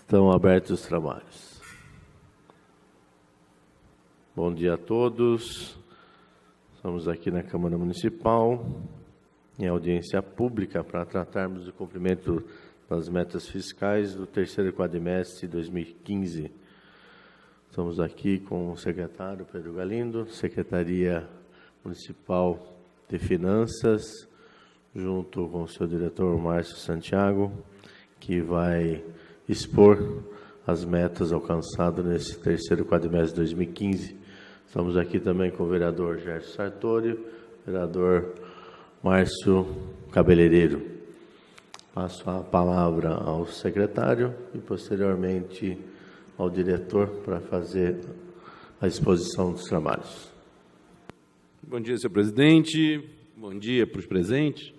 Estão abertos os trabalhos. Bom dia a todos. Estamos aqui na Câmara Municipal, em audiência pública, para tratarmos do cumprimento das metas fiscais do terceiro quadrimestre de 2015. Estamos aqui com o secretário Pedro Galindo, Secretaria Municipal de Finanças, junto com o seu diretor Márcio Santiago, que vai expor as metas alcançadas nesse terceiro quadrimestre de 2015. Estamos aqui também com o vereador Gerson Sartori, vereador Márcio Cabeleireiro. Passo a palavra ao secretário e, posteriormente, ao diretor para fazer a exposição dos trabalhos. Bom dia, senhor presidente. Bom dia para os presentes.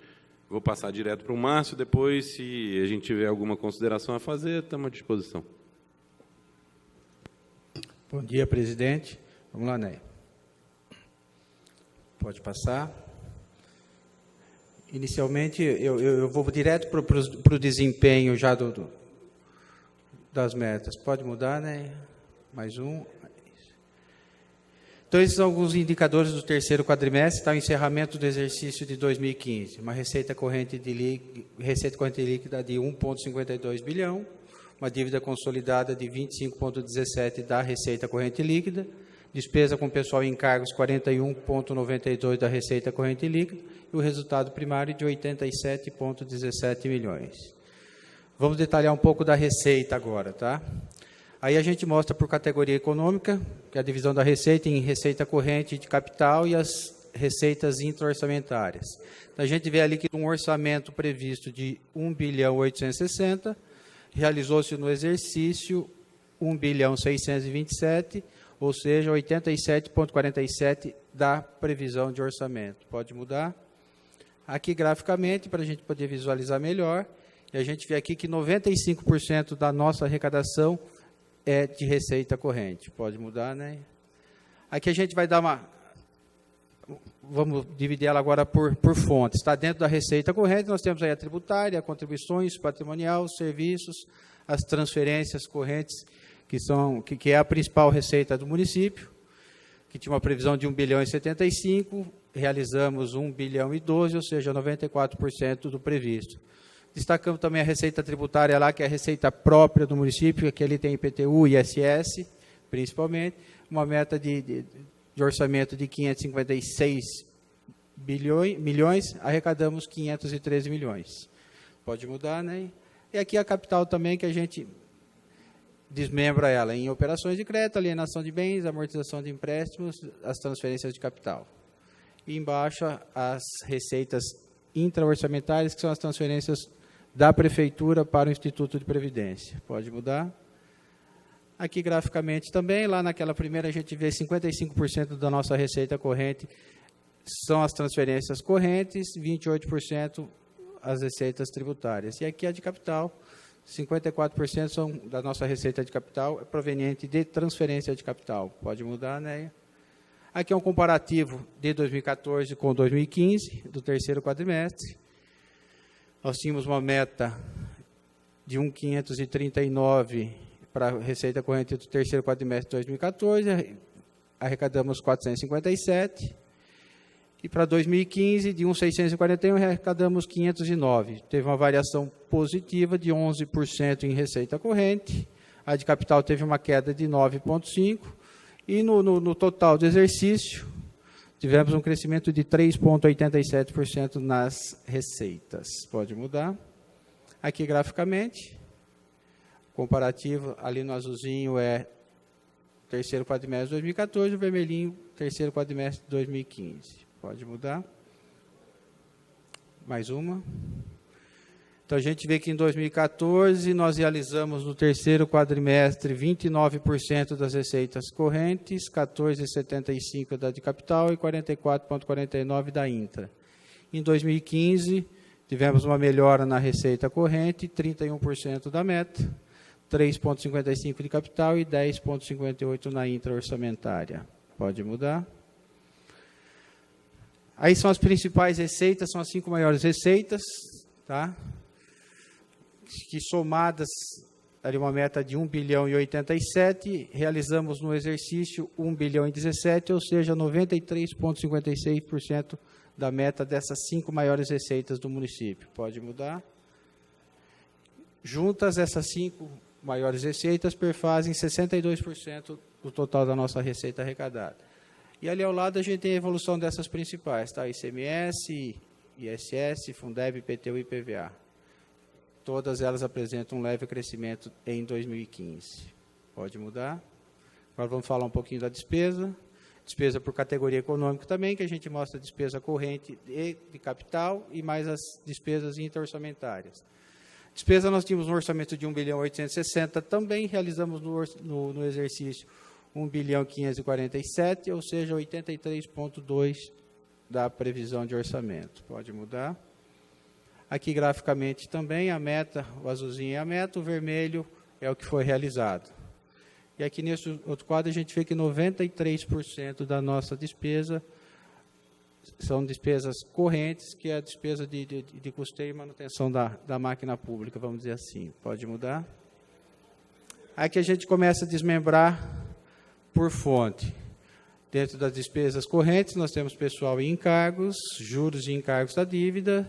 Vou passar direto para o Márcio, depois, se a gente tiver alguma consideração a fazer, estamos à disposição. Bom dia, presidente. Vamos lá, Ney. Pode passar. Inicialmente, eu vou direto para o desempenho já das metas. Pode mudar, né? Mais um. Então, esses são alguns indicadores do terceiro quadrimestre, está o encerramento do exercício de 2015. Uma receita corrente líquida de 1,52 bilhão, uma dívida consolidada de 25,17 da receita corrente líquida, despesa com pessoal e encargos 41,92 da receita corrente líquida e o resultado primário de 87,17 milhões. Vamos detalhar um pouco da receita agora, tá? Aí a gente mostra por categoria econômica, que é a divisão da receita em receita corrente de capital e as receitas intra-orçamentárias. Então, a gente vê ali que um orçamento previsto de 1.860 realizou-se no exercício 1.627, ou seja, 87,47 da previsão de orçamento. Pode mudar? Aqui, graficamente, para a gente poder visualizar melhor, e a gente vê aqui que 95% da nossa arrecadação é de receita corrente. Pode mudar, né? Aqui a gente vai dar vamos dividir ela agora por fontes. Está dentro da receita corrente, nós temos aí a tributária, a contribuições, patrimonial, serviços, as transferências correntes, que é a principal receita do município, que tinha uma previsão de 1,75 bilhão, realizamos 1,12 bilhão, ou seja, 94% do previsto. Destacamos também a receita tributária lá, que é a receita própria do município, que ali tem IPTU e ISS, principalmente, uma meta de orçamento de 556 milhões, arrecadamos 513 milhões. Pode mudar, né? E aqui a capital também, que a gente desmembra ela em operações de crédito, alienação de bens, amortização de empréstimos, as transferências de capital. E embaixo as receitas intra-orçamentárias, que são as transferências da Prefeitura para o Instituto de Previdência. Pode mudar? Aqui, graficamente, também, lá naquela primeira, a gente vê 55% da nossa receita corrente são as transferências correntes, 28% as receitas tributárias. E aqui a de capital, 54% da nossa receita de capital é proveniente de transferência de capital. Pode mudar, né? Aqui é um comparativo de 2014 com 2015, do terceiro quadrimestre. Nós tínhamos uma meta de 1.539 para a receita corrente do terceiro quadrimestre de 2014, arrecadamos 457. E para 2015, de 1.641, arrecadamos 509. Teve uma variação positiva de 11% em receita corrente, a de capital teve uma queda de 9,5%, e no total do exercício, tivemos um crescimento de 3,87% nas receitas. Pode mudar. Aqui, graficamente, comparativo, ali no azulzinho é terceiro quadrimestre de 2014, o vermelhinho, terceiro quadrimestre de 2015. Pode mudar. Mais uma. Então, a gente vê que em 2014, nós realizamos no terceiro quadrimestre 29% das receitas correntes, 14,75% da de capital e 44,49% da intra. Em 2015, tivemos uma melhora na receita corrente, 31% da meta, 3,55% de capital e 10,58% na intra-orçamentária. Pode mudar. Aí são as principais receitas, são as 5 maiores receitas, tá? Que somadas ali uma meta de 1 bilhão e 87, realizamos no exercício 1 bilhão e 17, ou seja, 93,56% da meta dessas 5 maiores receitas do município. Pode mudar. Juntas, essas 5 maiores receitas perfazem 62% do total da nossa receita arrecadada. E ali ao lado a gente tem a evolução dessas principais, tá? ICMS, ISS, Fundeb, IPTU e IPVA. Todas elas apresentam um leve crescimento em 2015. Pode mudar. Agora vamos falar um pouquinho da despesa. Despesa por categoria econômica também, que a gente mostra a despesa corrente e de capital e mais as despesas interorçamentárias. Despesa, nós tínhamos um orçamento de 1 bilhão 860, também realizamos no exercício 1 bilhão 547, ou seja, 83,2% da previsão de orçamento. Pode mudar. Aqui, graficamente, também a meta, o azulzinho é a meta, o vermelho é o que foi realizado. E aqui, nesse outro quadro, a gente vê que 93% da nossa despesa são despesas correntes, que é a despesa de custeio e manutenção da máquina pública, vamos dizer assim. Pode mudar. Aqui a gente começa a desmembrar por fonte. Dentro das despesas correntes, nós temos pessoal e encargos, juros e encargos da dívida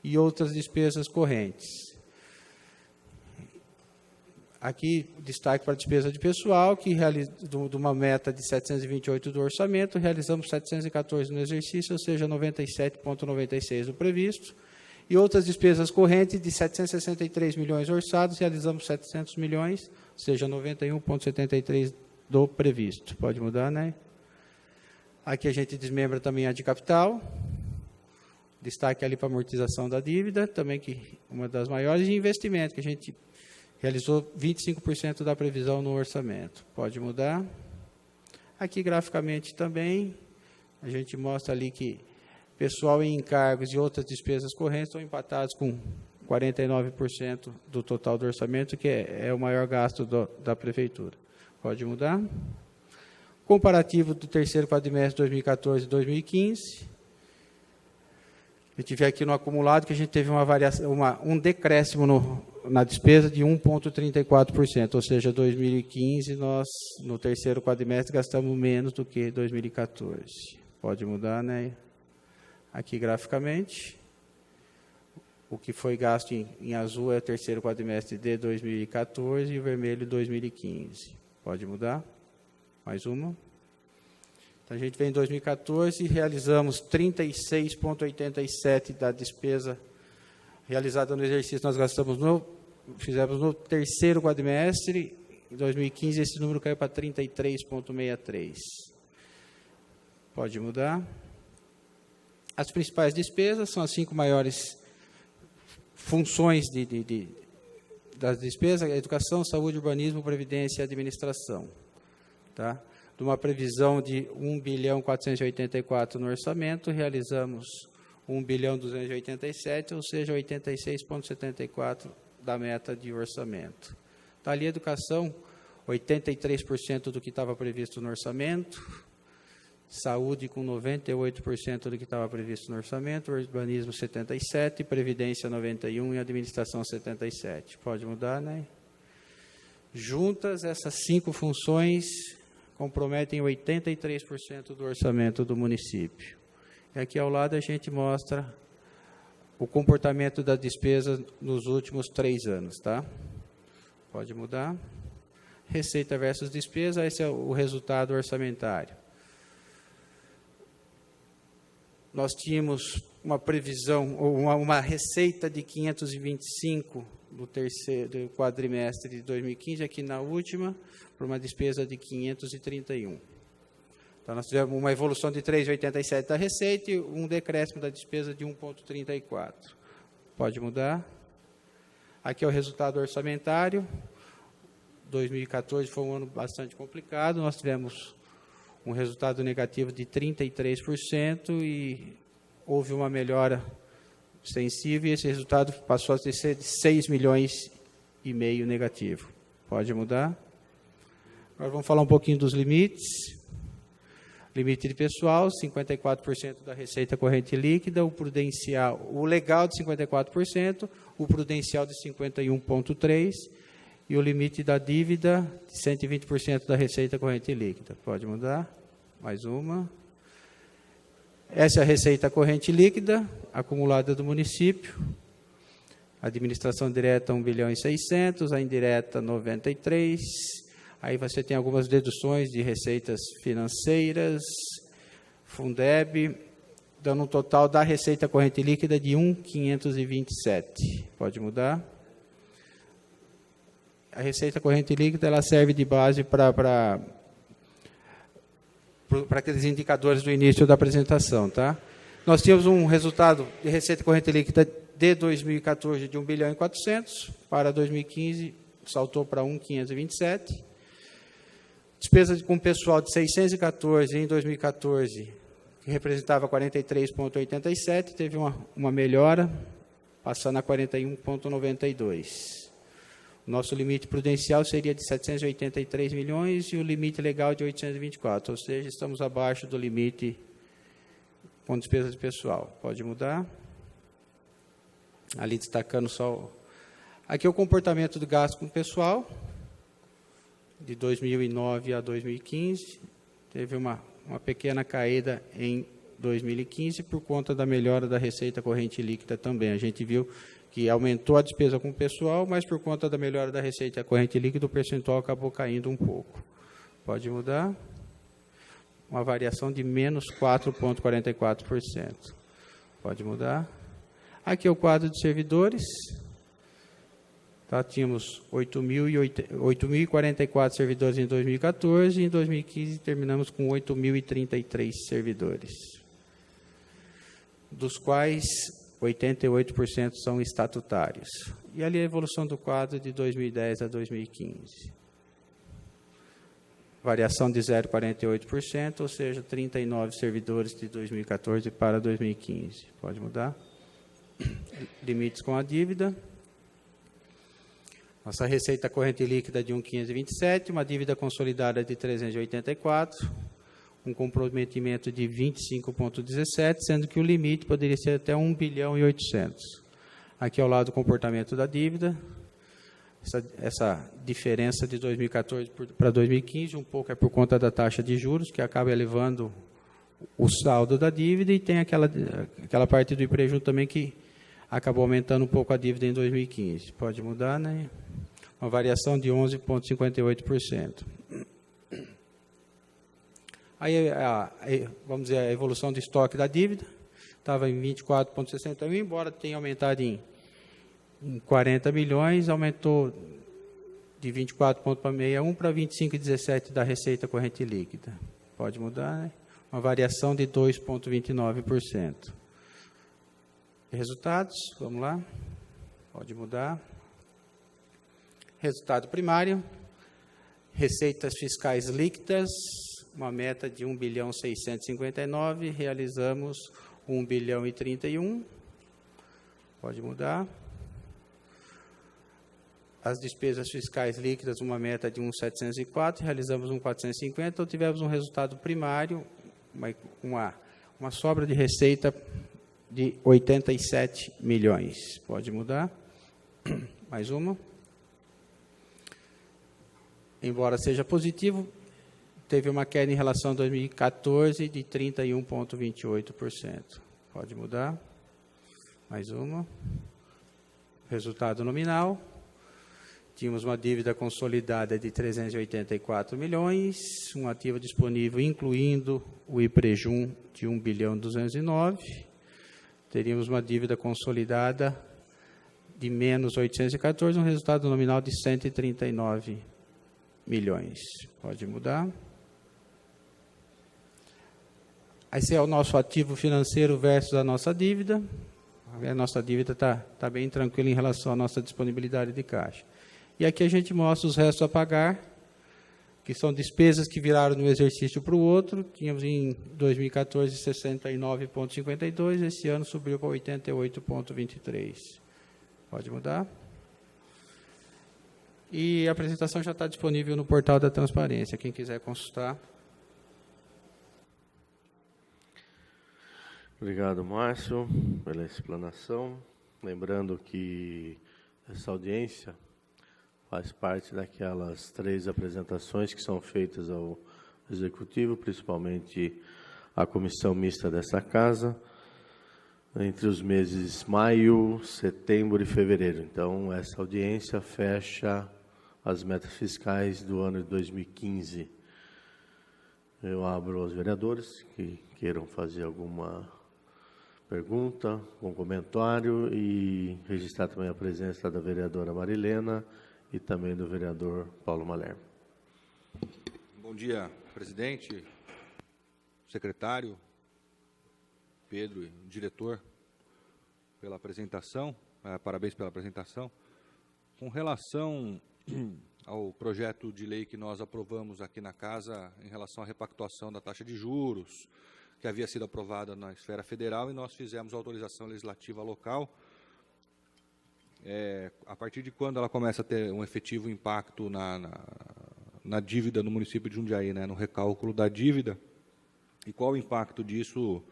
e outras despesas correntes. Aqui, destaque para a despesa de pessoal, que de uma meta de 728 do orçamento, realizamos 714 no exercício, ou seja, 97,96 do previsto. E outras despesas correntes de 763 milhões orçados, realizamos 700 milhões, ou seja, 91,73 do previsto. Pode mudar, né? Aqui a gente desmembra também a de capital. Destaque ali para a amortização da dívida, também que uma das maiores, e investimento, que a gente realizou 25% da previsão no orçamento. Pode mudar. Aqui, graficamente, também, a gente mostra ali que pessoal em encargos e outras despesas correntes estão empatados com 49% do total do orçamento, que é o maior gasto da Prefeitura. Pode mudar. Comparativo do terceiro quadrimestre de 2014 e 2015. A gente vê aqui no acumulado que a gente teve um decréscimo na despesa de 1,34%, ou seja, 2015 nós, no terceiro quadrimestre, gastamos menos do que 2014. Pode mudar, né? Aqui graficamente, o que foi gasto em azul é o terceiro quadrimestre de 2014 e o vermelho 2015. Pode mudar? Mais uma. Então, a gente vem em 2014 e realizamos 36,87% da despesa realizada no exercício. Nós fizemos no terceiro quadrimestre. Em 2015, esse número caiu para 33,63%. Pode mudar. As principais despesas são as 5 maiores funções das despesas: educação, saúde, urbanismo, previdência e administração. Tá? De uma previsão de 1 bilhão 484 no orçamento, realizamos 1 bilhão 287, ou seja, 86,74% da meta de orçamento. Está ali a educação, 83% do que estava previsto no orçamento, saúde com 98% do que estava previsto no orçamento, urbanismo 77%, previdência 91% e administração 77%. Pode mudar, né? Juntas, essas 5 funções comprometem 83% do orçamento do município. E aqui ao lado a gente mostra o comportamento da despesa nos últimos 3 anos, tá? Pode mudar. Receita versus despesa, esse é o resultado orçamentário. Nós tínhamos uma previsão, uma receita de 525 do terceiro quadrimestre de 2015, aqui na última, por uma despesa de 531. Então, nós tivemos uma evolução de 3,87 da receita e um decréscimo da despesa de 1,34. Pode mudar. Aqui é o resultado orçamentário. 2014 foi um ano bastante complicado. Nós tivemos um resultado negativo de 33% e houve uma melhora sensível, e esse resultado passou a ser de 6,5 milhões negativo. Pode mudar. Agora vamos falar um pouquinho dos limites. Limite de pessoal, 54% da receita corrente líquida, o prudencial, o legal de 54%, o prudencial de 51,3%, e o limite da dívida de 120% da receita corrente líquida. Pode mudar? Mais uma. Essa é a receita corrente líquida acumulada do município. Administração direta 1.600.000, a indireta 93. Aí você tem algumas deduções de receitas financeiras, Fundeb, dando um total da receita corrente líquida de 1.527. Pode mudar? A receita corrente líquida ela serve de base para aqueles indicadores do início da apresentação, tá? Nós tínhamos um resultado de receita corrente líquida de 2014 de 1.400.000, para 2015 saltou para 1.527. Despesa com pessoal de 614 em 2014, que representava 43,87, teve uma melhora, passando a 41,92. O nosso limite prudencial seria de 783 milhões e o limite legal de 824, ou seja, estamos abaixo do limite com despesa de pessoal. Pode mudar? Ali destacando só... Aqui é o comportamento do gasto com pessoal, de 2009 a 2015, teve uma pequena caída em 2015 por conta da melhora da receita corrente líquida também. A gente viu que aumentou a despesa com o pessoal, mas por conta da melhora da receita corrente líquida, o percentual acabou caindo um pouco. Pode mudar? Uma variação de menos 4,44%. Pode mudar? Aqui é o quadro de servidores. Tá, tínhamos 8.044 servidores em 2014 e em 2015 terminamos com 8.033 servidores, dos quais 88% são estatutários. E ali a evolução do quadro de 2010 a 2015. Variação de 0,48%, ou seja, 39 servidores de 2014 para 2015. Pode mudar? Limites com a dívida. Nossa receita corrente líquida de 1.527, uma dívida consolidada de 384, um comprometimento de 25,17, sendo que o limite poderia ser até 1.800.000. Aqui ao lado o comportamento da dívida, essa diferença de 2014 para 2015, um pouco é por conta da taxa de juros, que acaba elevando o saldo da dívida, e tem aquela parte do IPREJU também que acabou aumentando um pouco a dívida em 2015. Pode mudar, né? Uma variação de 11,58%. Aí, vamos dizer, a evolução do estoque da dívida, estava em 24,61, embora tenha aumentado em 40 milhões, aumentou de 24,61 para 25,17 da receita corrente líquida. Pode mudar, né? Uma variação de 2,29%. Resultados, vamos lá. Pode mudar. Resultado primário, receitas fiscais líquidas, uma meta de 1.659.000.000, realizamos 1.031.000.000. Pode mudar. As despesas fiscais líquidas, uma meta de 1.704.000.000, realizamos 1.450.000.000, então tivemos um resultado primário, uma sobra de receita de 87 milhões. Pode mudar. Mais uma. Embora seja positivo, teve uma queda em relação a 2014 de 31,28%. Pode mudar. Mais uma. Resultado nominal. Tínhamos uma dívida consolidada de 384 milhões, um ativo disponível, incluindo o IPREJU, de 1.209.000.000. Teríamos uma dívida consolidada de menos 814, um resultado nominal de 139 milhões. Pode mudar. Esse é o nosso ativo financeiro versus a nossa dívida. A nossa dívida está bem tranquila em relação à nossa disponibilidade de caixa. E aqui a gente mostra os restos a pagar, que são despesas que viraram de um exercício para o outro. Tínhamos em 2014 69,52, esse ano subiu para 88,23. Pode mudar. E a apresentação já está disponível no portal da transparência, quem quiser consultar. Obrigado, Márcio, pela explanação. Lembrando que essa audiência faz parte daquelas 3 apresentações que são feitas ao Executivo, principalmente à comissão mista dessa Casa, entre os meses maio, setembro e fevereiro. Então, essa audiência fecha as metas fiscais do ano de 2015. Eu abro aos vereadores que queiram fazer alguma pergunta, algum comentário, e registrar também a presença da vereadora Marilena e também do vereador Paulo Malermo. Bom dia, presidente, secretário, Pedro e diretor, pela apresentação, parabéns pela apresentação. Com relação ao projeto de lei que nós aprovamos aqui na Casa em relação à repactuação da taxa de juros, que havia sido aprovada na esfera federal, e nós fizemos a autorização legislativa local. A partir de quando ela começa a ter um efetivo impacto na dívida no município de Jundiaí, no recálculo da dívida, e qual o impacto disso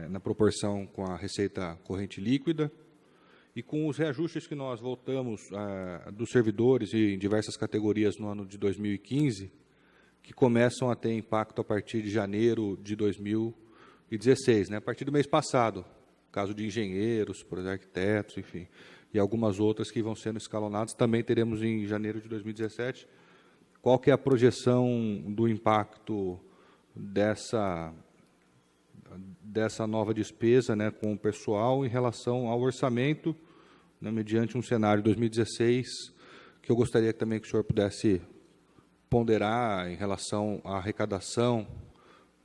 na proporção com a receita corrente líquida, e com os reajustes que nós voltamos dos servidores e em diversas categorias no ano de 2015, que começam a ter impacto a partir de janeiro de 2016, a partir do mês passado, caso de engenheiros, por arquitetos, enfim, e algumas outras que vão sendo escalonadas, também teremos em janeiro de 2017. Qual que é a projeção do impacto dessa nova despesa, com o pessoal, em relação ao orçamento, mediante um cenário 2016, que eu gostaria também que o senhor pudesse ponderar em relação à arrecadação,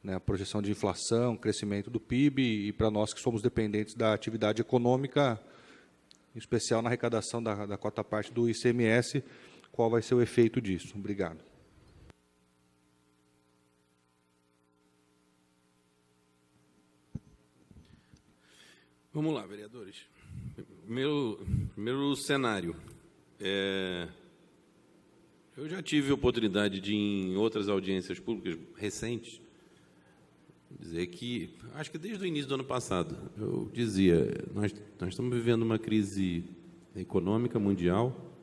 a projeção de inflação, crescimento do PIB, e para nós que somos dependentes da atividade econômica, em especial na arrecadação da cota parte do ICMS, qual vai ser o efeito disso? Obrigado. Vamos lá, vereadores. Primeiro cenário. Eu já tive a oportunidade de, em outras audiências públicas recentes, dizer que, acho que desde o início do ano passado, eu dizia, nós estamos vivendo uma crise econômica mundial,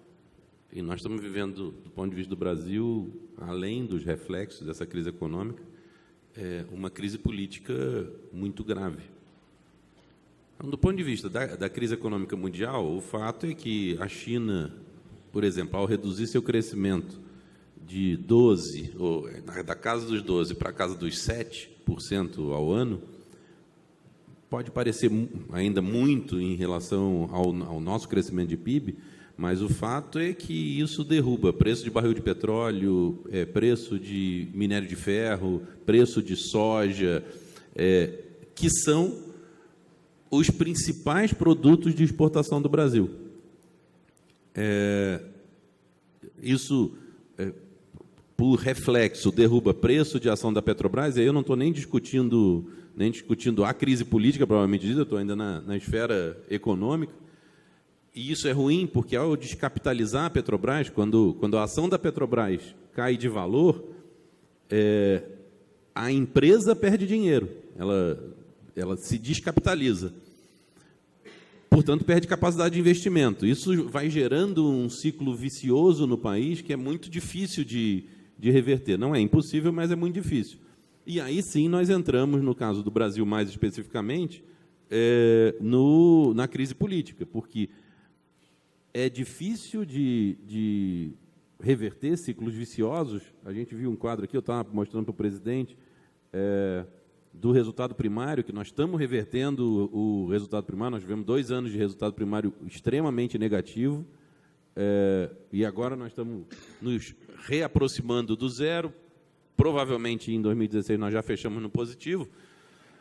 e nós estamos vivendo, do ponto de vista do Brasil, além dos reflexos dessa crise econômica, uma crise política muito grave. Então, do ponto de vista da crise econômica mundial, o fato é que a China, por exemplo, ao reduzir seu crescimento de 12, ou da casa dos 12 para a casa dos 7% ao ano, pode parecer ainda muito em relação ao nosso crescimento de PIB, mas o fato é que isso derruba preço de barril de petróleo, preço de minério de ferro, preço de soja, que são os principais produtos de exportação do Brasil. Isso, por reflexo, derruba preço de ação da Petrobras, e aí eu não estou nem discutindo a crise política, provavelmente dita, eu estou ainda na esfera econômica, e isso é ruim, porque ao descapitalizar a Petrobras, quando a ação da Petrobras cai de valor, a empresa perde dinheiro, ela se descapitaliza. Portanto, perde capacidade de investimento. Isso vai gerando um ciclo vicioso no país que é muito difícil de reverter. Não é impossível, mas é muito difícil. E aí sim nós entramos, no caso do Brasil mais especificamente, na crise política, porque é difícil de reverter ciclos viciosos. A gente viu um quadro aqui, eu estava mostrando para o presidente, do resultado primário, que nós estamos revertendo o resultado primário. Nós tivemos 2 anos de resultado primário extremamente negativo, e agora nós estamos nos reaproximando do zero. Provavelmente em 2016 nós já fechamos no positivo,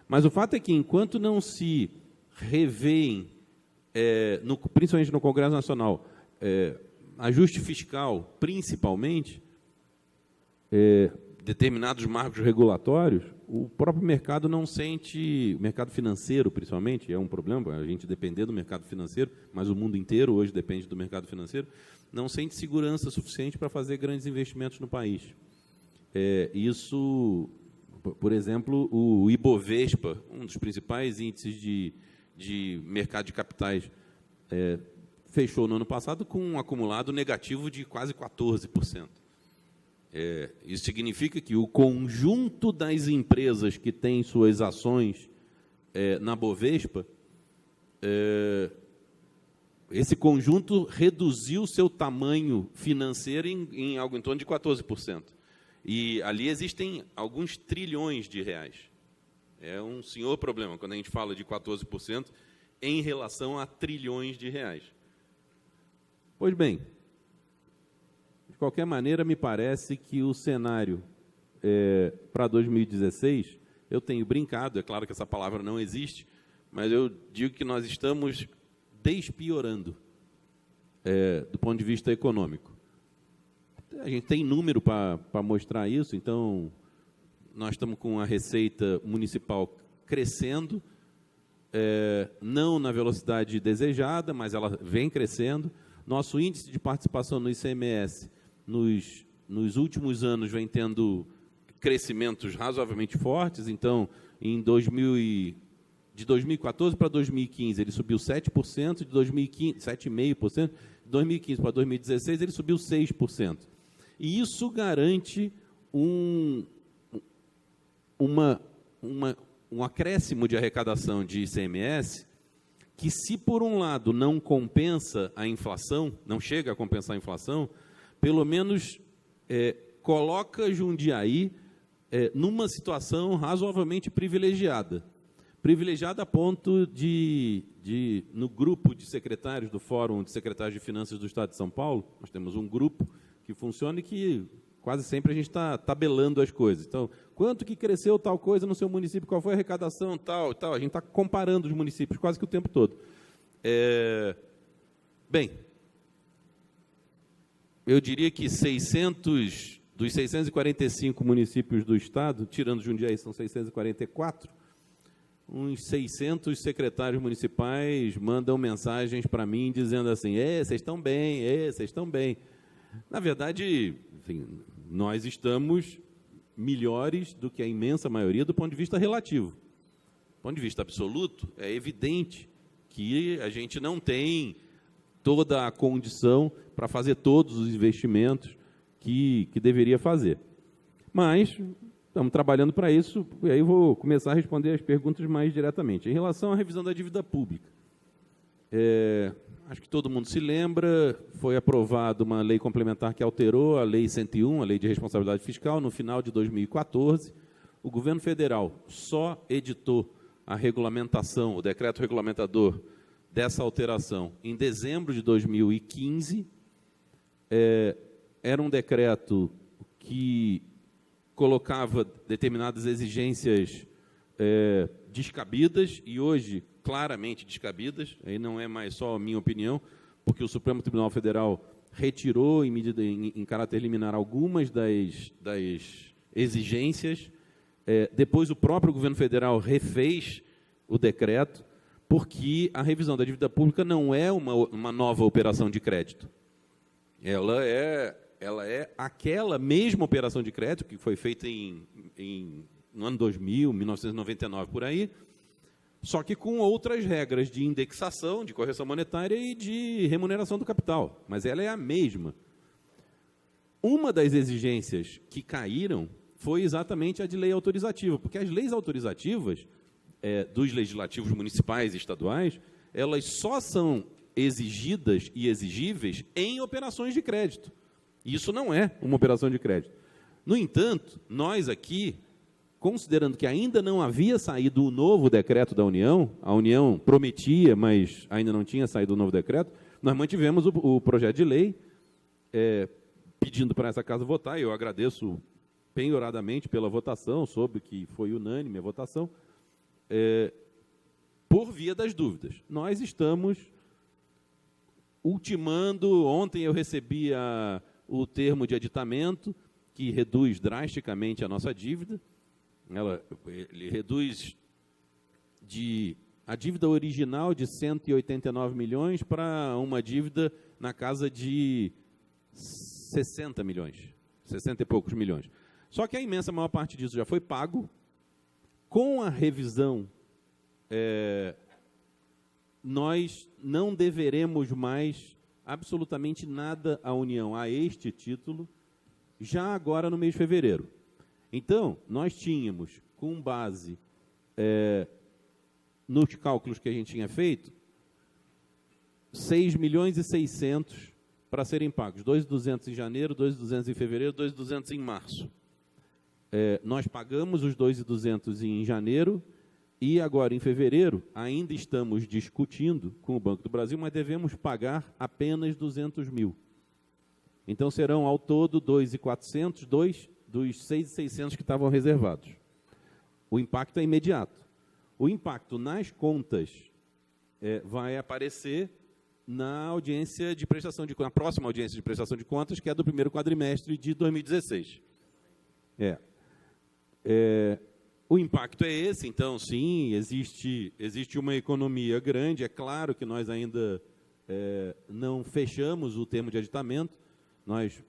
mas o fato é que enquanto não se revêem, principalmente no Congresso Nacional, ajuste fiscal, principalmente, determinados marcos regulatórios, o próprio mercado não sente, o mercado financeiro, principalmente, é um problema, a gente depender do mercado financeiro, mas o mundo inteiro hoje depende do mercado financeiro, não sente segurança suficiente para fazer grandes investimentos no país. Isso, por exemplo, o Ibovespa, um dos principais índices de mercado de capitais, fechou no ano passado com um acumulado negativo de quase 14%. Isso significa que o conjunto das empresas que têm suas ações na Bovespa, esse conjunto reduziu seu tamanho financeiro em algo em torno de 14%. E ali existem alguns trilhões de reais. É um senhor problema quando a gente fala de 14% em relação a trilhões de reais. Pois bem, de qualquer maneira, me parece que o cenário para 2016, eu tenho brincado, é claro que essa palavra não existe, mas eu digo que nós estamos despiorando do ponto de vista econômico. A gente tem número para mostrar isso, então nós estamos com a receita municipal crescendo, não na velocidade desejada, mas ela vem crescendo. Nosso índice de participação no ICMS nos últimos anos vem tendo crescimentos razoavelmente fortes, então de 2014 para 2015 ele subiu 7%, de 2015, 7,5%, de 2015 para 2016 ele subiu 6%. E isso garante um acréscimo de arrecadação de ICMS que, se por um lado não compensa a inflação, não chega a compensar a inflação, pelo menos coloca Jundiaí numa situação razoavelmente privilegiada. Privilegiada a ponto no grupo de secretários do Fórum de Secretários de Finanças do Estado de São Paulo, nós temos um grupo que funciona e que quase sempre a gente está tabelando as coisas. Então, quanto que cresceu tal coisa no seu município, qual foi a arrecadação, tal. A gente está comparando os municípios quase que o tempo todo. Bem, eu diria que dos 645 municípios do Estado, tirando Jundiaí, são 644, uns 600 secretários municipais mandam mensagens para mim dizendo assim, vocês estão bem, vocês estão bem. Na verdade, enfim, nós estamos melhores do que a imensa maioria do ponto de vista relativo. Do ponto de vista absoluto, é evidente que a gente não tem toda a condição para fazer todos os investimentos que deveria fazer. Mas estamos trabalhando para isso, e aí vou começar a responder as perguntas mais diretamente. Em relação à revisão da dívida pública, acho que todo mundo se lembra, foi aprovada uma lei complementar que alterou a Lei 101, a Lei de Responsabilidade Fiscal, no final de 2014. O governo federal só editou a regulamentação, o decreto regulamentador dessa alteração em dezembro de 2015. Era um decreto que colocava determinadas exigências descabidas, e hoje claramente descabidas, aí não é mais só a minha opinião, porque o Supremo Tribunal Federal retirou em caráter liminar algumas das exigências. Depois o próprio governo federal refez o decreto, porque a revisão da dívida pública não é uma nova operação de crédito. Ela é aquela mesma operação de crédito que foi feita no ano 2000, 1999, por aí, só que com outras regras de indexação, de correção monetária e de remuneração do capital. Mas ela é a mesma. Uma das exigências que caíram foi exatamente a de lei autorizativa, porque as leis autorizativas dos legislativos municipais e estaduais, elas só são exigidas e exigíveis em operações de crédito. Isso não é uma operação de crédito. No entanto, nós aqui, considerando que ainda não havia saído o novo decreto da União, a União prometia, mas ainda não tinha saído o novo decreto, nós mantivemos o projeto de lei, pedindo para essa casa votar, e eu agradeço penhoradamente pela votação, soube que foi unânime a votação, por via das dúvidas. Nós estamos ultimando, ontem eu recebi o termo de aditamento, que reduz drasticamente a nossa dívida. Ele reduz a dívida original de 189 milhões para uma dívida na casa de 60 milhões, 60 e poucos milhões. Só que a imensa maior parte disso já foi pago. Com a revisão nós não deveremos mais absolutamente nada à União a este título, já agora no mês de fevereiro. Então, nós tínhamos, com base nos cálculos que a gente tinha feito, 6 milhões e 600 para serem pagos, 2.200 em janeiro, 2.200 em fevereiro, 2.200 em março. Nós pagamos os 2.200 em janeiro e agora em fevereiro ainda estamos discutindo com o Banco do Brasil, mas devemos pagar apenas 200 mil. Então serão ao todo 2.400, dos 6.600 que estavam reservados. O impacto é imediato. O impacto nas contas vai aparecer na audiência de prestação de contas, na próxima audiência de prestação de contas, que é do primeiro quadrimestre de 2016. O impacto é esse, então, sim, existe uma economia grande. É claro que nós ainda não fechamos o termo de aditamento. Nós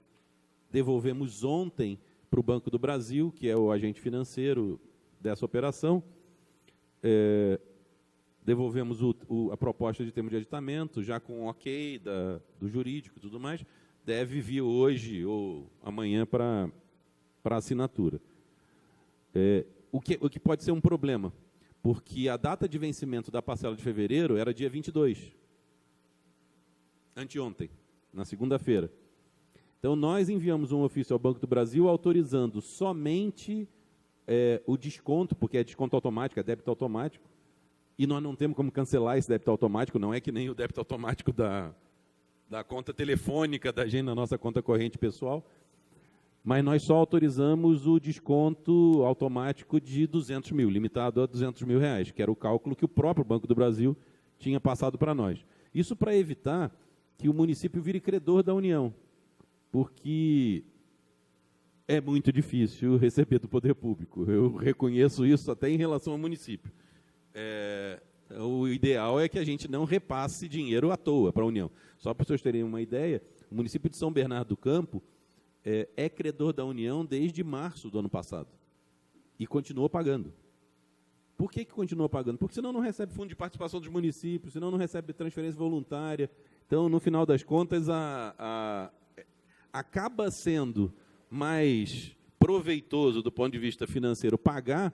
devolvemos ontem para o Banco do Brasil, que é o agente financeiro dessa operação, devolvemos a proposta de termo de aditamento, já com o ok do jurídico e tudo mais, deve vir hoje ou amanhã para assinatura. O que pode ser um problema, porque a data de vencimento da parcela de fevereiro era dia 22, anteontem, na segunda-feira. Então, nós enviamos um ofício ao Banco do Brasil autorizando somente o desconto, porque é desconto automático, é débito automático, e nós não temos como cancelar esse débito automático, não é que nem o débito automático da conta telefônica da gente na nossa conta corrente pessoal, mas nós só autorizamos o desconto automático de 200 mil, limitado a 200 mil reais, que era o cálculo que o próprio Banco do Brasil tinha passado para nós. Isso para evitar que o município vire credor da União, porque é muito difícil receber do poder público. Eu reconheço isso até em relação ao município. O ideal é que a gente não repasse dinheiro à toa para a União. Só para vocês terem uma ideia, o município de São Bernardo do Campo é credor da União desde março do ano passado e continuou pagando. Por que continuou pagando? Porque senão não recebe fundo de participação dos municípios, senão não recebe transferência voluntária. Então, no final das contas, acaba sendo mais proveitoso do ponto de vista financeiro pagar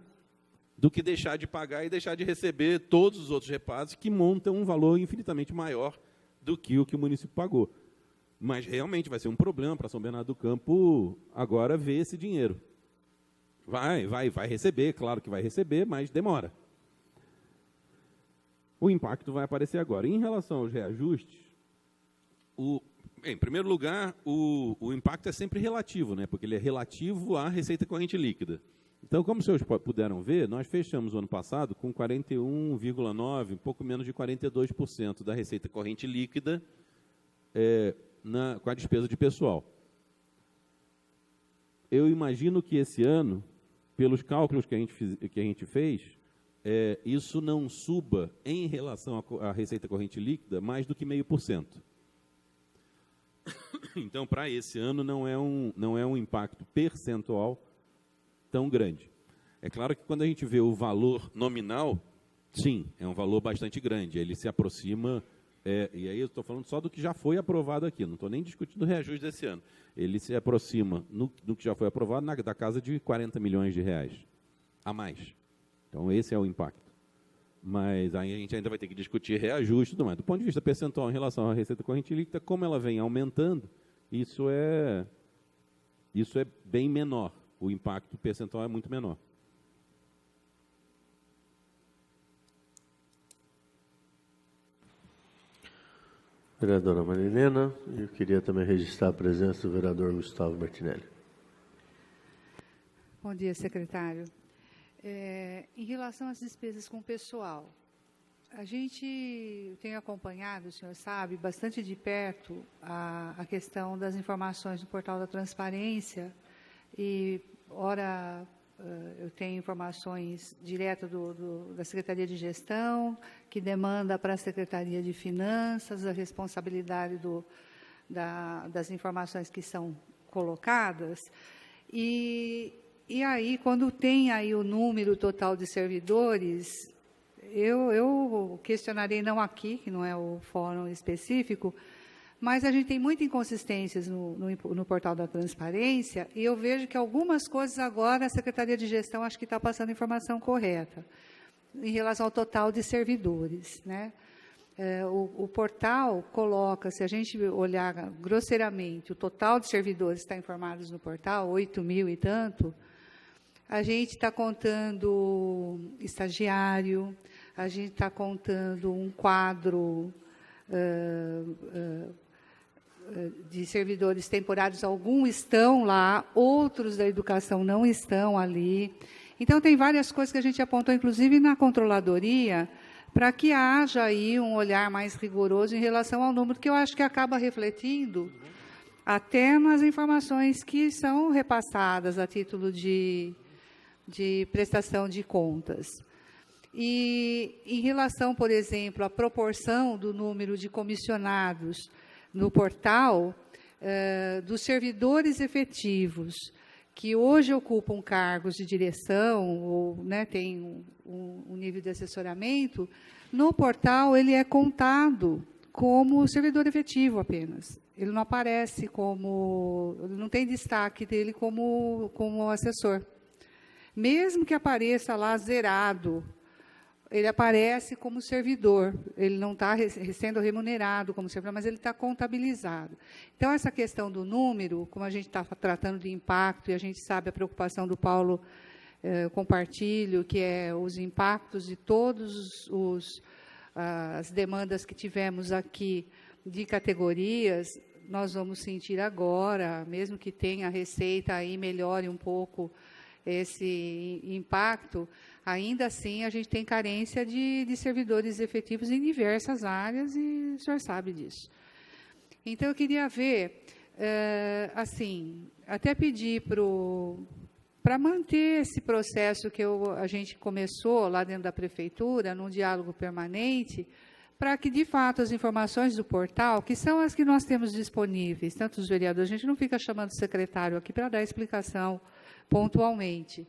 do que deixar de pagar e deixar de receber todos os outros repasses que montam um valor infinitamente maior do que o que o município pagou. Mas realmente vai ser um problema para São Bernardo do Campo agora ver esse dinheiro. Vai receber, claro que vai receber, mas demora. O impacto vai aparecer agora. Em relação aos reajustes, em primeiro lugar, o impacto é sempre relativo, né? Porque ele é relativo à receita corrente líquida. Então, como os senhores puderam ver, nós fechamos o ano passado com 41,9%, um pouco menos de 42% da receita corrente líquida com a despesa de pessoal. Eu imagino que esse ano, pelos cálculos que a gente fez, isso não suba em relação à receita corrente líquida mais do que 0,5%. Então, para esse ano, não é um impacto percentual tão grande. É claro que quando a gente vê o valor nominal, sim, é um valor bastante grande. Ele se aproxima, e aí eu estou falando só do que já foi aprovado aqui, não estou nem discutindo o reajuste desse ano. Ele se aproxima, no que já foi aprovado, da casa de 40 milhões de reais a mais. Então, esse é o impacto. Mas aí a gente ainda vai ter que discutir reajuste e tudo mais. Do ponto de vista percentual em relação à receita corrente líquida, como ela vem aumentando, isso é bem menor. O impacto percentual é muito menor. Vereadora Marilena, eu queria também registrar a presença do vereador Gustavo Martinelli. Bom dia, secretário. Em relação às despesas com o pessoal, a gente tem acompanhado, o senhor sabe, bastante de perto a questão das informações no portal da transparência e, ora, eu tenho informações diretas da Secretaria de Gestão, que demanda para a Secretaria de Finanças a responsabilidade das informações que são colocadas. E aí, quando tem aí o número total de servidores, eu questionarei, não aqui, que não é o fórum específico, mas a gente tem muitas inconsistências no portal da transparência, e eu vejo que algumas coisas agora a Secretaria de Gestão acho que está passando a informação correta, em relação ao total de servidores, né? O portal coloca, se a gente olhar grosseiramente, o total de servidores que está informados no portal, 8.000 e tanto, a gente está contando estagiário, a gente está contando um quadro de servidores temporários, alguns estão lá, outros da educação não estão ali. Então, tem várias coisas que a gente apontou, inclusive na controladoria, para que haja aí um olhar mais rigoroso em relação ao número, que eu acho que acaba refletindo até nas informações que são repassadas a título de prestação de contas. E, em relação, por exemplo, à proporção do número de comissionados no portal, dos servidores efetivos, que hoje ocupam cargos de direção, ou, né, têm um nível de assessoramento, no portal ele é contado como servidor efetivo apenas. Ele não aparece como, não tem destaque dele como assessor. Mesmo que apareça lá zerado, ele aparece como servidor, ele não está sendo remunerado como servidor, mas ele está contabilizado. Então, essa questão do número, como a gente está tratando de impacto, e a gente sabe a preocupação do Paulo, compartilho, que é os impactos de todas as demandas que tivemos aqui de categorias, nós vamos sentir agora, mesmo que tenha a receita aí, melhore um pouco esse impacto, ainda assim a gente tem carência de servidores efetivos em diversas áreas e o senhor sabe disso. Então, eu queria ver, assim, até pedir para manter esse processo que a gente começou lá dentro da prefeitura, num diálogo permanente, para que, de fato, as informações do portal, que são as que nós temos disponíveis, tanto os vereadores, a gente não fica chamando o secretário aqui para dar explicação pontualmente.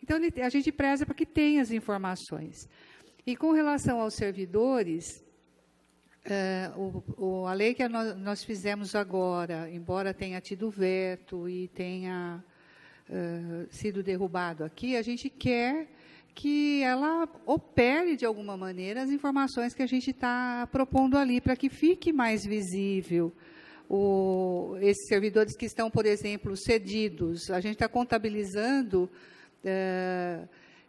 Então, a gente preza para que tenha as informações. E, com relação aos servidores, a lei que nós fizemos agora, embora tenha tido veto e tenha sido derrubado aqui, a gente quer que ela opere, de alguma maneira, as informações que a gente está propondo ali, para que fique mais visível esses servidores que estão, por exemplo, cedidos. A gente está contabilizando,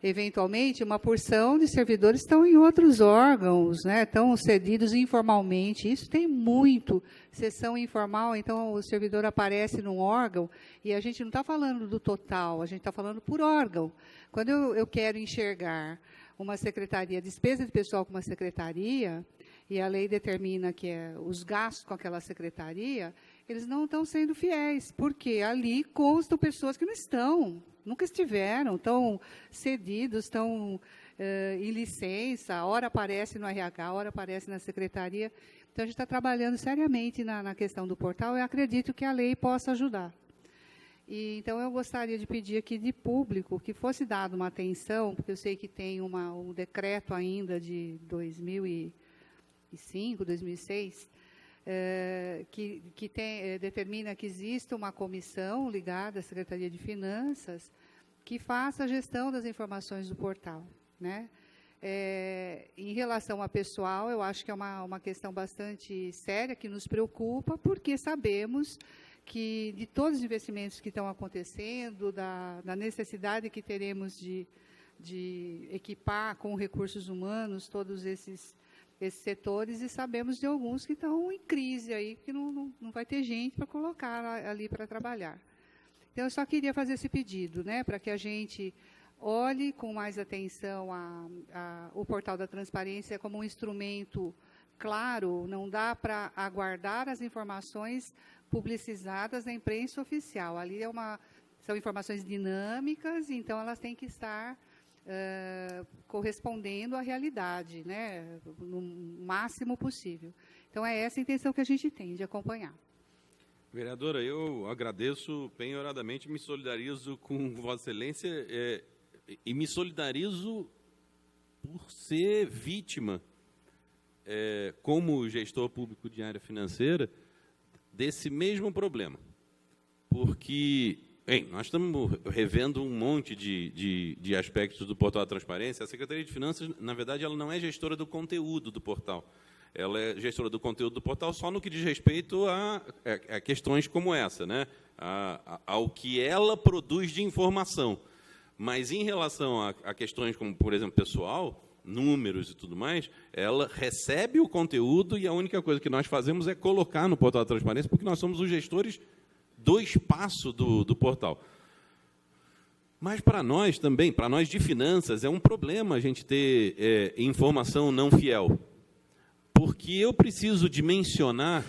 eventualmente, uma porção de servidores que estão em outros órgãos, né, estão cedidos informalmente. Isso tem muito, sessão informal, então o servidor aparece num órgão, e a gente não está falando do total, a gente está falando por órgão. Quando eu quero enxergar uma secretaria, despesa de pessoal com uma secretaria, e a lei determina que os gastos com aquela secretaria, eles não estão sendo fiéis, porque ali constam pessoas que não estão, nunca estiveram, estão cedidos, estão em licença, hora aparece no RH, hora aparece na secretaria. Então, a gente está trabalhando seriamente na questão do portal, e acredito que a lei possa ajudar. Então, eu gostaria de pedir aqui de público que fosse dada uma atenção, porque eu sei que tem um decreto ainda de 2005, 2006, que determina que exista uma comissão ligada à Secretaria de Finanças que faça a gestão das informações do portal, né? Em relação a pessoal, eu acho que é uma questão bastante séria, que nos preocupa, porque sabemos que de todos os investimentos que estão acontecendo, da necessidade que teremos de equipar com recursos humanos todos esses setores, e sabemos de alguns que estão em crise, aí, que não vai ter gente para colocar ali para trabalhar. Então, eu só queria fazer esse pedido, né, para que a gente olhe com mais atenção o portal da transparência como um instrumento claro, não dá para aguardar as informações publicizadas na imprensa oficial. Ali são informações dinâmicas, então elas têm que estar correspondendo à realidade, né, no máximo possível. Então, é essa a intenção que a gente tem, de acompanhar. Vereadora, eu agradeço penhoradamente, me solidarizo com Vossa Excelência e me solidarizo por ser vítima, como gestor público de área financeira, desse mesmo problema. Porque, bem, nós estamos revendo um monte de aspectos do portal da transparência. A Secretaria de Finanças, na verdade, ela não é gestora do conteúdo do portal. Ela é gestora do conteúdo do portal só no que diz respeito a questões como essa, né? Ao que ela produz de informação. Mas, em relação a questões como, por exemplo, pessoal, números e tudo mais, ela recebe o conteúdo e a única coisa que nós fazemos é colocar no portal da transparência, porque nós somos os gestores do espaço do portal. Mas, para nós também, para nós de finanças, é um problema a gente ter informação não fiel. Porque eu preciso dimensionar,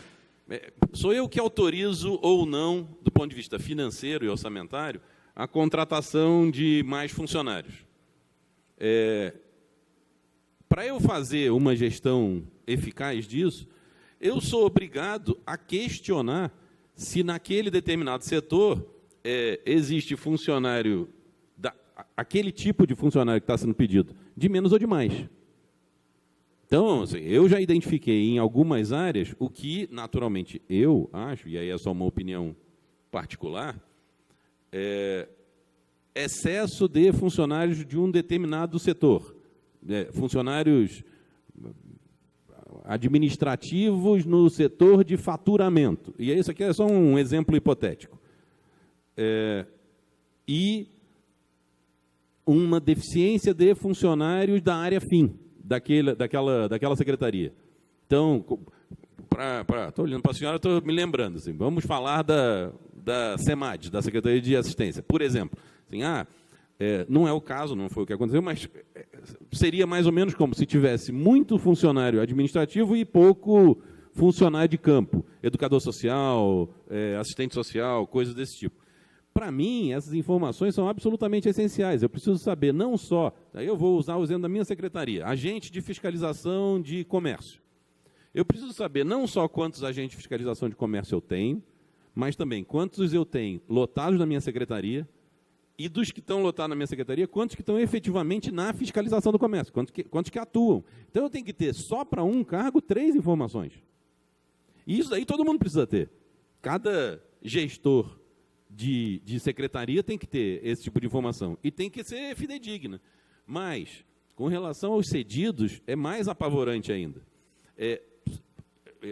sou eu que autorizo ou não, do ponto de vista financeiro e orçamentário, a contratação de mais funcionários. Para eu fazer uma gestão eficaz disso, eu sou obrigado a questionar se naquele determinado setor existe funcionário, aquele tipo de funcionário que está sendo pedido, de menos ou de mais. Então, assim, eu já identifiquei em algumas áreas o que, naturalmente, eu acho, e aí é só uma opinião particular, excesso de funcionários de um determinado setor. Funcionários administrativos no setor de faturamento. E isso aqui é só um exemplo hipotético. E uma deficiência de funcionários da área fim, daquela secretaria. Então, estou olhando para a senhora, estou me lembrando, assim, vamos falar da SEMAD, da Secretaria de Assistência, por exemplo. Assim, não é o caso, não foi o que aconteceu, mas seria mais ou menos como se tivesse muito funcionário administrativo e pouco funcionário de campo, educador social, assistente social, coisas desse tipo. Para mim, essas informações são absolutamente essenciais. Eu preciso saber não só, aí eu vou usar o exemplo da minha secretaria, agente de fiscalização de comércio. Eu preciso saber não só quantos agentes de fiscalização de comércio eu tenho, mas também quantos eu tenho lotados na minha secretaria, e dos que estão lotados na minha secretaria, quantos que estão efetivamente na fiscalização do comércio, quantos que atuam. Então, eu tenho que ter, só para um cargo, 3 informações. E isso aí todo mundo precisa ter. Cada gestor de secretaria tem que ter esse tipo de informação. E tem que ser fidedigna. Mas, com relação aos cedidos, é mais apavorante ainda.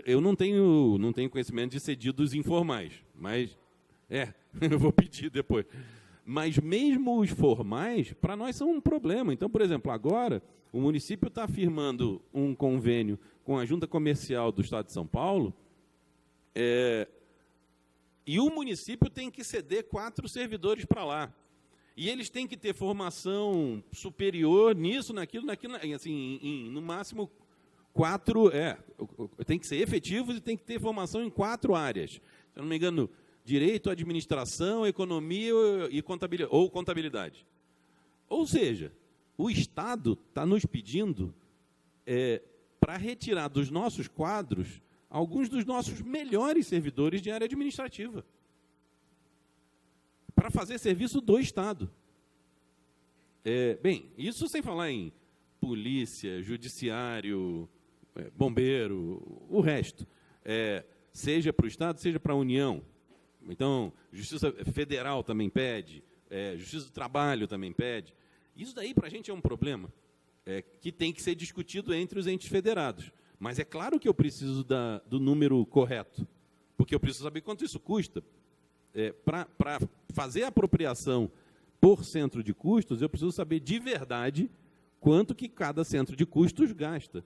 Eu não tenho conhecimento de cedidos informais, mas eu vou pedir depois. Mas mesmo os formais, para nós são um problema. Então, por exemplo, agora o município está firmando um convênio com a Junta Comercial do Estado de São Paulo, e o município tem que ceder 4 servidores para lá. E eles têm que ter formação superior nisso, naquilo, assim, no máximo 4, tem que ser efetivos e tem que ter formação em 4 áreas. Se eu não me engano, direito, administração, economia e contabilidade. Ou seja, o Estado está nos pedindo para retirar dos nossos quadros alguns dos nossos melhores servidores de área administrativa, para fazer serviço do Estado. Bem, isso sem falar em polícia, judiciário, bombeiro, o resto. Seja para o Estado, seja para a União. Então, Justiça Federal também pede, Justiça do Trabalho também pede. Isso daí, para a gente, é um problema que tem que ser discutido entre os entes federados. Mas é claro que eu preciso do número correto, porque eu preciso saber quanto isso custa. Para fazer a apropriação por centro de custos, eu preciso saber de verdade quanto que cada centro de custos gasta.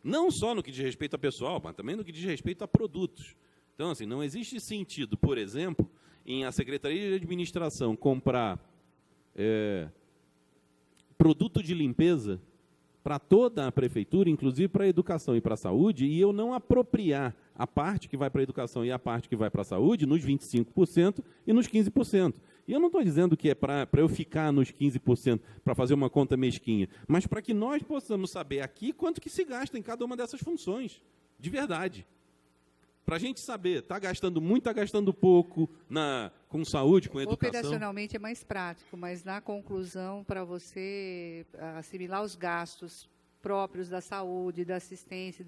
Não só no que diz respeito a pessoal, mas também no que diz respeito a produtos. Então, assim, não existe sentido, por exemplo, em a Secretaria de Administração comprar produto de limpeza para toda a prefeitura, inclusive para a educação e para a saúde, e eu não apropriar a parte que vai para a educação e a parte que vai para a saúde nos 25% e nos 15%. E eu não estou dizendo que é para eu ficar nos 15%, para fazer uma conta mesquinha, mas para que nós possamos saber aqui quanto que se gasta em cada uma dessas funções, de verdade. para a gente saber, está gastando muito, está gastando pouco com saúde, com educação? Operacionalmente é mais prático, mas na conclusão, para você assimilar os gastos próprios da saúde, da assistência,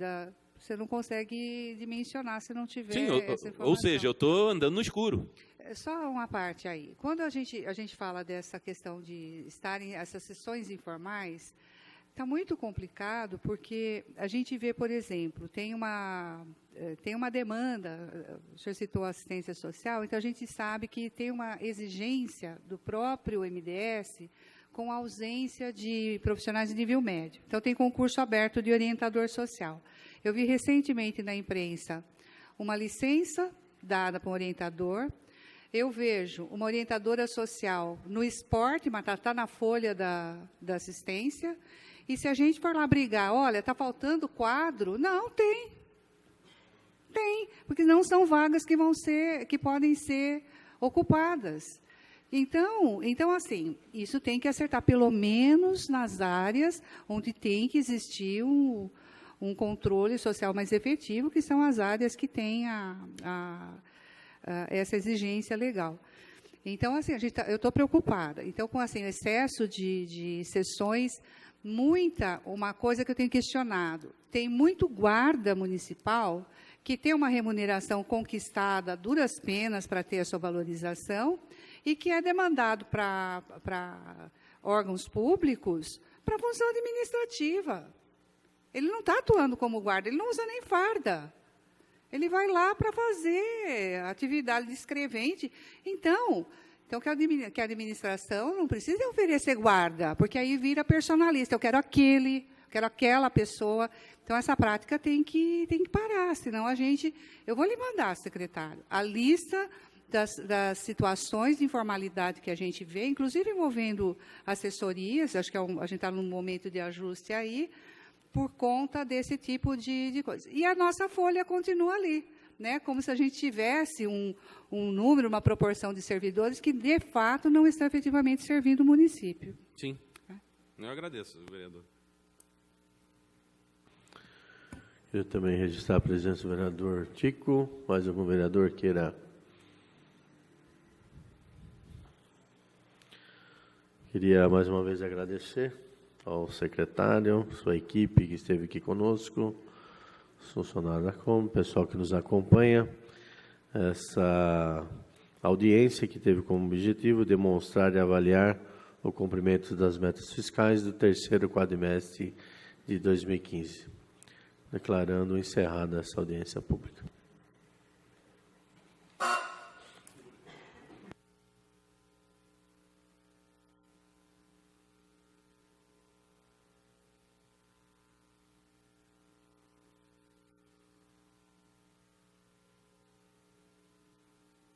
você não consegue dimensionar se não tiver essa informação. Ou seja, eu estou andando no escuro. Só uma parte aí. Quando a gente fala dessa questão de estarem essas sessões informais, está muito complicado, porque a gente vê, por exemplo, tem uma demanda, o senhor citou a assistência social, então a gente sabe que tem uma exigência do próprio MDS com a ausência de profissionais de nível médio. Então, tem concurso aberto de orientador social. Eu vi recentemente na imprensa uma licença dada para um orientador. Eu vejo uma orientadora social no esporte, mas está na folha da assistência. E se a gente for lá brigar, olha, está faltando quadro, não, tem. Tem, porque não são vagas que podem ser ocupadas. Então, assim, isso tem que acertar, pelo menos nas áreas onde tem que existir um controle social mais efetivo, que são as áreas que têm essa exigência legal. Então, assim, eu estou preocupada. Então, com assim, o excesso de sessões, uma coisa que eu tenho questionado, tem muito guarda municipal que tem uma remuneração conquistada a duras penas para ter a sua valorização e que é demandado para órgãos públicos para função administrativa. Ele não está atuando como guarda, ele não usa nem farda. Ele vai lá para fazer atividade de escrevente. Então que a administração não precisa oferecer guarda, porque aí vira personalista. Eu quero aquela pessoa. Então, essa prática tem que parar, senão eu vou lhe mandar, secretário, a lista das situações de informalidade que a gente vê, inclusive envolvendo assessorias, acho que a gente está num momento de ajuste aí, por conta desse tipo de coisa. E a nossa folha continua ali, né, como se a gente tivesse um número, uma proporção de servidores que, de fato, não estão efetivamente servindo o município. Sim. Eu agradeço, vereador. Eu também registrar a presença do vereador Tico. Mais algum vereador queira? Queria mais uma vez agradecer ao secretário, sua equipe que esteve aqui conosco, os funcionários da Câmara, o pessoal que nos acompanha. Essa audiência que teve como objetivo demonstrar e avaliar o cumprimento das metas fiscais do terceiro quadrimestre de 2015. Declarando encerrada essa audiência pública.